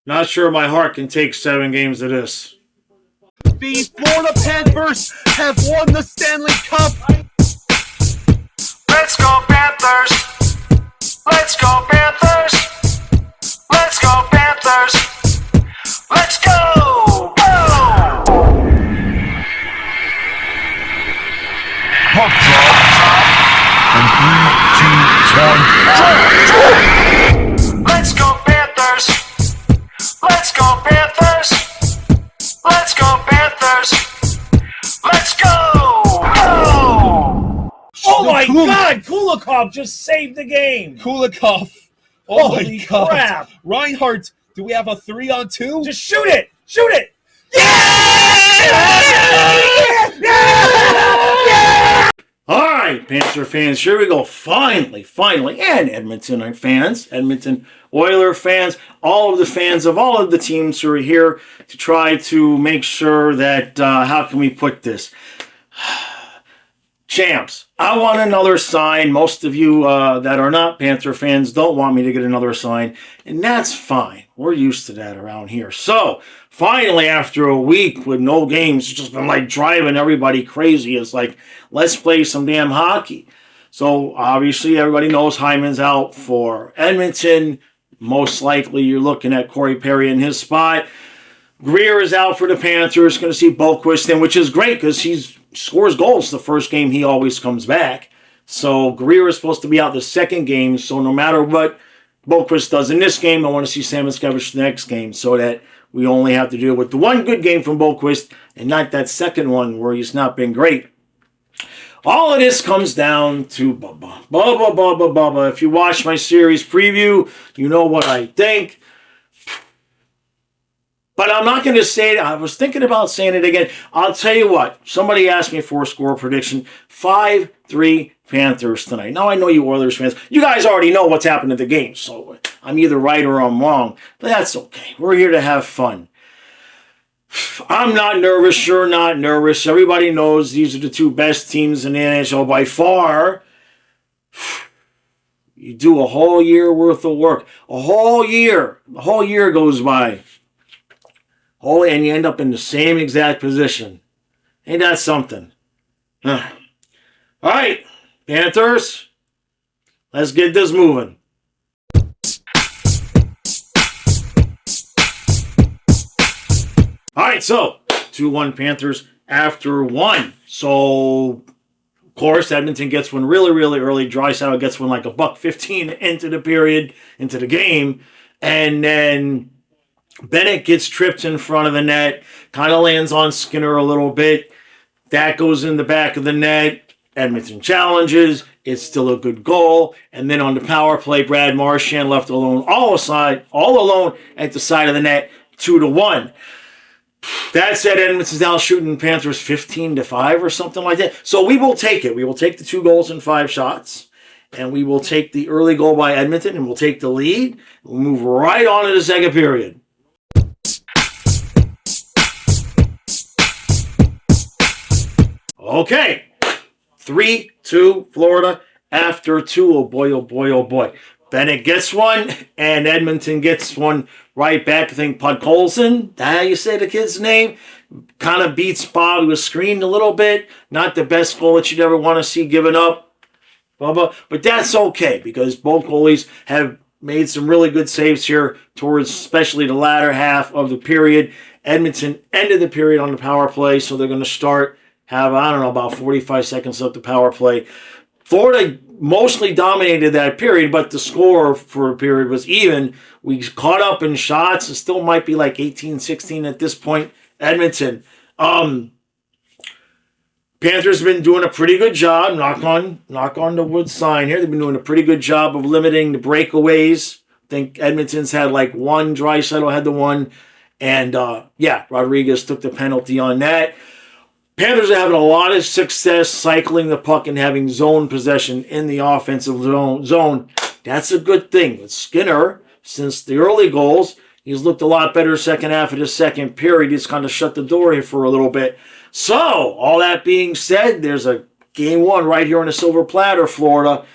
Not sure my heart can take 7 games of this. The Florida Panthers have won the Stanley Cup. Let's go Panthers! Let's go Panthers! Let's go Panthers! Let's go! Go! Puck drop. And 3, 2, 1, Let's go Panthers! Let's go Panthers! Let's go Panthers! Let's go! Go! Oh my God! Kulikov just saved the game! Kulikov. Holy God. crap! Reinhardt, do we have a 3-on-2? Just shoot it! Shoot it! All right, Panther fans, here we go. Finally, and Edmonton fans, Edmonton Oilers fans, all of the fans of all of the teams who are here to try to make sure that, how can we put this? Champs, I want another sign. Most of you that are not Panther fans don't want me to get another sign, and that's fine. We're used to that around here. So, finally, after a week with no games, it's just been like driving everybody crazy. It's like, let's play some damn hockey. So, obviously, everybody knows Hyman's out for Edmonton. Most likely, you're looking at Corey Perry in his spot. Greer is out for the Panthers. Going to see Boquist in, which is great because he scores goals the first game. He always comes back. So Greer is supposed to be out the second game. So no matter what Boquist does in this game, I want to see Samoskevich the next game so that we only have to deal with the one good game from Boquist and not that second one where he's not been great. All of this comes down to Bubba. If you watch my series preview, you know what I think. But I'm not going to say it. I was thinking about saying it again. I'll tell you what. Somebody asked me for a score prediction. 5-3 Panthers tonight. Now, I know you Oilers fans. You guys already know what's happened to the game. So I'm either right or I'm wrong. But that's okay. We're here to have fun. I'm not nervous. You're not nervous. Everybody knows these are the two best teams in the NHL by far. You do a whole year worth of work. A whole year. A whole year goes by. Oh, and you end up in the same exact position. Ain't that something? All right, Panthers, let's get this moving. All right, so 2-1 Panthers after 1. So, of course, Edmonton gets one really, really early. Draisaitl gets one like $1:15 into the period, into the game. And then Bennett gets tripped in front of the net, kind of lands on Skinner a little bit. That goes in the back of the net. Edmonton challenges. It's still a good goal. And then on the power play, Brad Marchand left alone, all alone at the side of the net, 2-1. That said, Edmonton's now shooting Panthers 15-5 or something like that. So we will take it. We will take the 2 goals and 5 shots. And we will take the early goal by Edmonton, and we'll take the lead. We'll move right on to the second period. Okay, 3-2 Florida after 2. Oh boy, oh boy, oh boy. Bennett gets one, and Edmonton gets one right back. I think Podkolzin, how you say the kid's name, kind of beats Bob. He was screened a little bit. Not the best goal that you'd ever want to see given up. Bubba, but that's okay because both goalies have made some really good saves here towards especially the latter half of the period. Edmonton ended the period on the power play, so they're going to have, I don't know, about 45 seconds left the power play. Florida mostly dominated that period, but the score for a period was even. We caught up in shots. It still might be like 18-16 at this point. Edmonton. Panthers have been doing a pretty good job. Knock on the wood sign here. They've been doing a pretty good job of limiting the breakaways. I think Edmonton's had like one. Draisaitl had the one. And, Rodriguez took the penalty on that. Panthers are having a lot of success cycling the puck and having zone possession in the offensive zone. That's a good thing. With Skinner, since the early goals, he's looked a lot better second half of the second period. He's kind of shut the door here for a little bit. So, all that being said, there's a game 1 right here on the silver platter, Florida.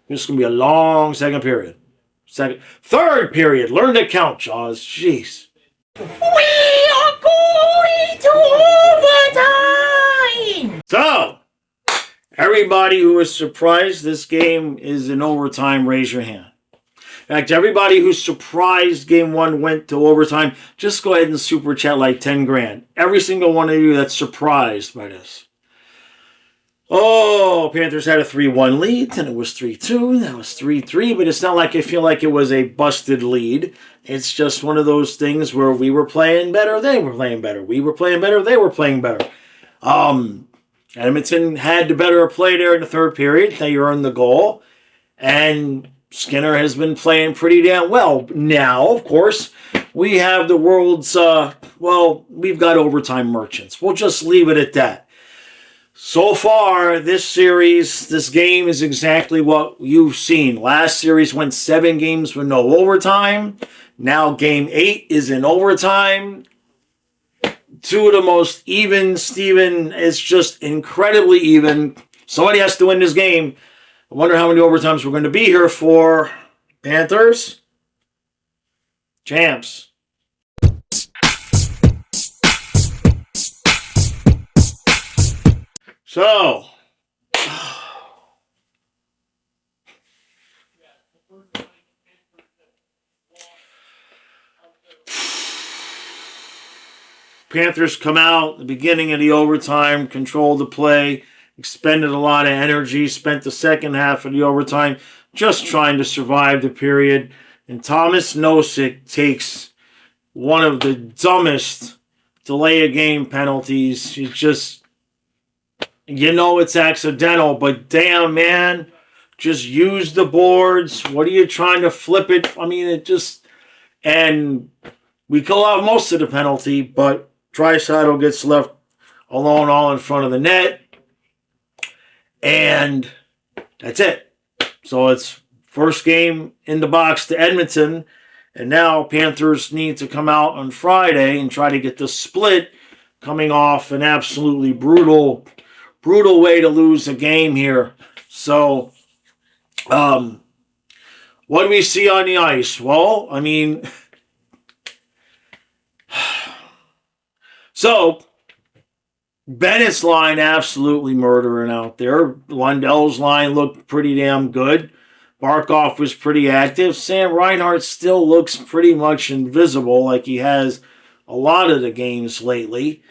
This is going to be a long second period. Third period. Learn to count, Jaws. Jeez. We are going to overtime! So, everybody who was surprised this game is in overtime, raise your hand. In fact, everybody who's surprised game one went to overtime, just go ahead and super chat like 10 grand. Every single one of you that's surprised by this. Oh, Panthers had a 3-1 lead, then it was 3-2, then it was 3-3, but it's not like I feel like it was a busted lead. It's just one of those things where we were playing better, they were playing better. We were playing better, they were playing better. Edmonton had the better play there in the third period. They earned the goal. And Skinner has been playing pretty damn well. Now, of course, we have the world's, we've got overtime merchants. We'll just leave it at that. So far, this series, this game is exactly what you've seen. Last series went 7 games with no overtime. Now game 8 is in overtime. 2 of the most even, Steven. It's just incredibly even. Somebody has to win this game. I wonder how many overtimes we're going to be here for. Panthers. Champs. So. Panthers come out at the beginning of the overtime, controlled the play, expended a lot of energy, spent the second half of the overtime just trying to survive the period. And Thomas Nosek takes one of the dumbest delay-a-game penalties. It's accidental, but damn, man, just use the boards. What are you trying to flip it? I mean, and we kill out most of the penalty, but Draisaitl gets left alone all in front of the net. And that's it. So it's first game in the box to Edmonton. And now Panthers need to come out on Friday and try to get the split, coming off an absolutely brutal way to lose a game here. So, what do we see on the ice? Well, I mean, so Bennett's line absolutely murdering out there. Lundell's line looked pretty damn good. Barkov was pretty active. Sam Reinhart still looks pretty much invisible like he has a lot of the games lately.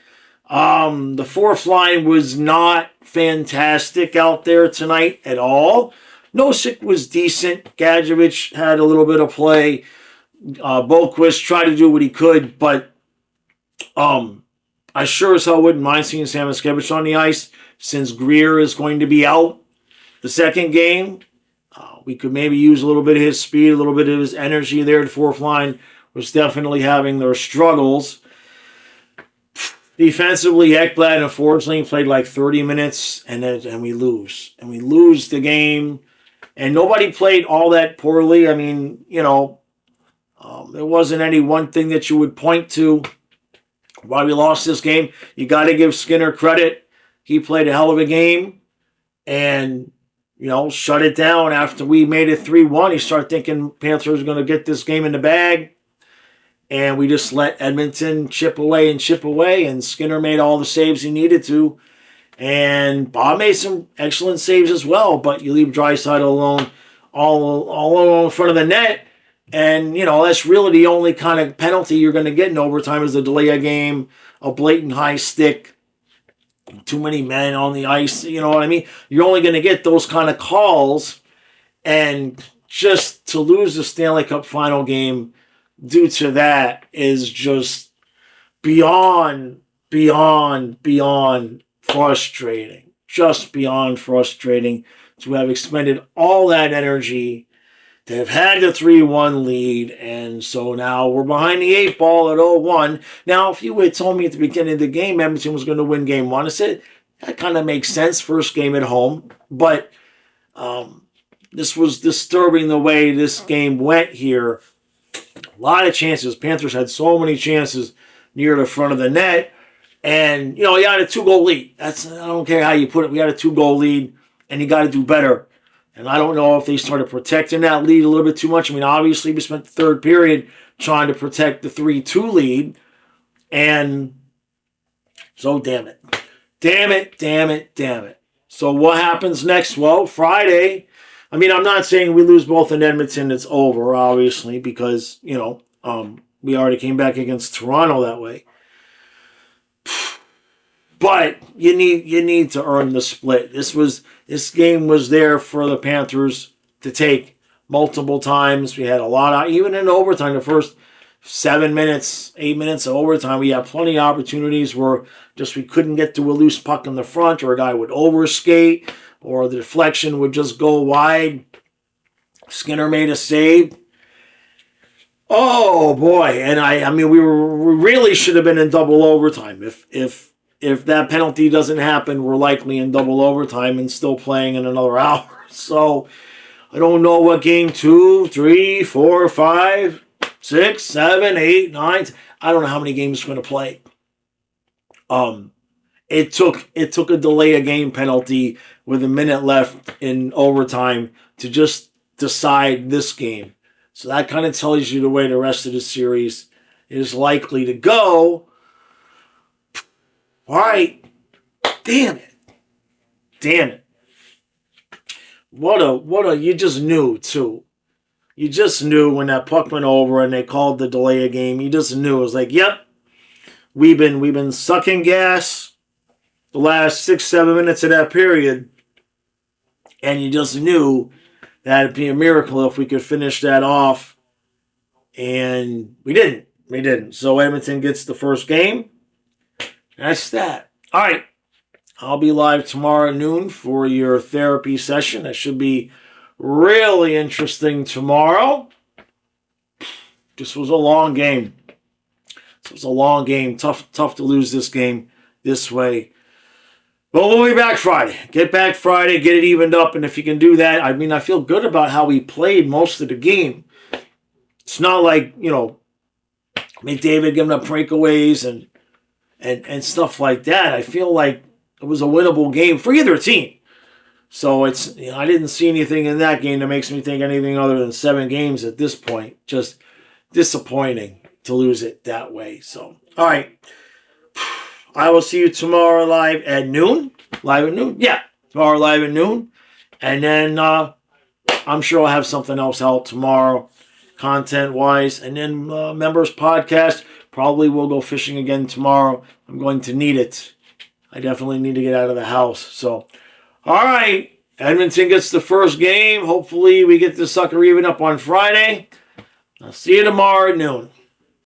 The fourth line was not fantastic out there tonight at all. Nosek was decent. Gadjevich had a little bit of play. Boquist tried to do what he could, but I sure as hell wouldn't mind seeing Samoskevich on the ice since Greer is going to be out the second game. We could maybe use a little bit of his speed, a little bit of his energy there. The fourth line was definitely having their struggles. Defensively, Ekblad, unfortunately, played like 30 minutes, and we lose. And we lose the game. And nobody played all that poorly. I mean, there wasn't any one thing that you would point to why we lost this game. You got to give Skinner credit. He played a hell of a game. And, shut it down after we made it 3-1. You start thinking Panthers are going to get this game in the bag. And we just let Edmonton chip away, and Skinner made all the saves he needed to. And Bob made some excellent saves as well, but you leave Draisaitl alone, all alone in front of the net. And, that's really the only kind of penalty you're going to get in overtime is a delay a game, a blatant high stick, too many men on the ice. You know what I mean? You're only going to get those kind of calls. And just to lose the Stanley Cup final game due to that is just beyond frustrating. Just beyond frustrating to have expended all that energy, to have had the 3-1 lead, and so now we're behind the 8 ball at 0-1. Now, if you had told me at the beginning of the game Edmonton was going to win game 1, I said, that kind of makes sense, first game at home, but this was disturbing the way this game went here. A lot of chances. Panthers had so many chances near the front of the net. And, you had a 2-goal lead. I don't care how you put it. We had a 2-goal lead, and you got to do better And I don't know if they started protecting that lead a little bit too much. I mean, obviously, we spent the third period trying to protect the 3-2 lead. And so, damn it. Damn it. So, what happens next? Well, Friday. I mean, I'm not saying we lose both in Edmonton, it's over, obviously, because, we already came back against Toronto that way. But you need to earn the split. This game was there for the Panthers to take multiple times. We had a lot of, even in overtime, the first 8 minutes of overtime, we had plenty of opportunities where just we couldn't get to a loose puck in the front, or a guy would overskate, or the deflection would just go wide. Skinner made a save. Oh boy! And I mean, we really should have been in double overtime. If that penalty doesn't happen, we're likely in double overtime and still playing in another hour. So I don't know what game 2, 3, 4, 5, 6, 7, 8, 9. I don't know how many games we're going to play. It took a delay of game penalty with a minute left in overtime to just decide this game. So that kind of tells you the way the rest of the series is likely to go. All right. Damn it. What a, you just knew too. You just knew when that puck went over and they called the delay of game. You just knew. It was like, yep, we've been sucking gas the last 6-7 minutes of that period. And you just knew that it'd be a miracle if we could finish that off. And we didn't. So Edmonton gets the first game. That's that. All right. I'll be live tomorrow at noon for your therapy session. That should be really interesting tomorrow. This was a long game. Tough to lose this game this way. But we'll be back Friday. Get back Friday, get it evened up. And if you can do that, I mean, I feel good about how we played most of the game. It's not like, McDavid giving up breakaways and stuff like that. I feel like it was a winnable game for either team. So it's, I didn't see anything in that game that makes me think anything other than 7 games at this point. Just disappointing to lose it that way. So, all right. I will see you tomorrow live at noon. Yeah, tomorrow live at noon. And then I'm sure I'll have something else out tomorrow, content-wise. And then members podcast. Probably will go fishing again tomorrow. I'm going to need it. I definitely need to get out of the house. So, all right. Edmonton gets the first game. Hopefully we get the sucker even up on Friday. I'll see you tomorrow at noon.